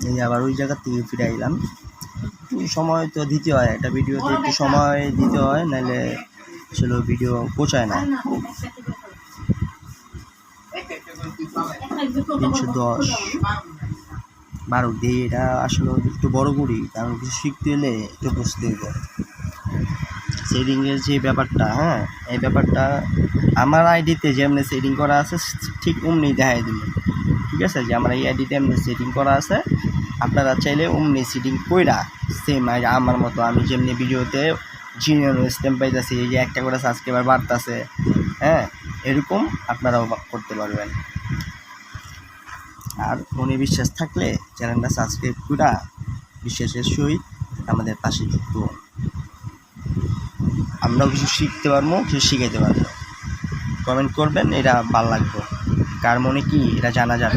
এই আবার ওই জায়গা থেকে ফিরে এলাম। একটু সময় তো দিতে হয়, একটা ভিডিওতে একটু সময় দিতে হয়, নাহলে আসলে ভিডিও পৌঁছায় না। 310 12 দিয়ে এটা আসলে একটু বড় করি, কারণ কিছু শিখতে হলে একটু বুঝতে হবে সেটিংয়ের যে ব্যাপারটা। হ্যাঁ, এই ব্যাপারটা আমার আইডিতে যেমনি সেটিং করা আছে ঠিক অমনি দেখাই দিল। ঠিক আছে, যে আমার এই আইডিতে এমনি সেটিং করা আছে, আপনারা চাইলে অমনি সেটিং কইরা সেম আমার মতো আমি যেমনি ভিডিওতে জিনিয়র স্ট্যাম্প পাইতেছি, এই যে একটা করে সাবস্ক্রাইবার বাড়তেছে, হ্যাঁ, এরকম আপনারাও করতে পারবেন। আর মনে বিশ্বাস থাকলে চ্যানেলটা সাবস্ক্রাইব করা বিশ্বাসের সহিত আমাদের পাশে যুক্ত হন। আমরাও কিছু শিখতে পারবো, কিছু শিখাইতে পারবো। কমেন্ট করবেন, এটা ভালো লাগবে, কার মনে কি এটা জানা যাবে।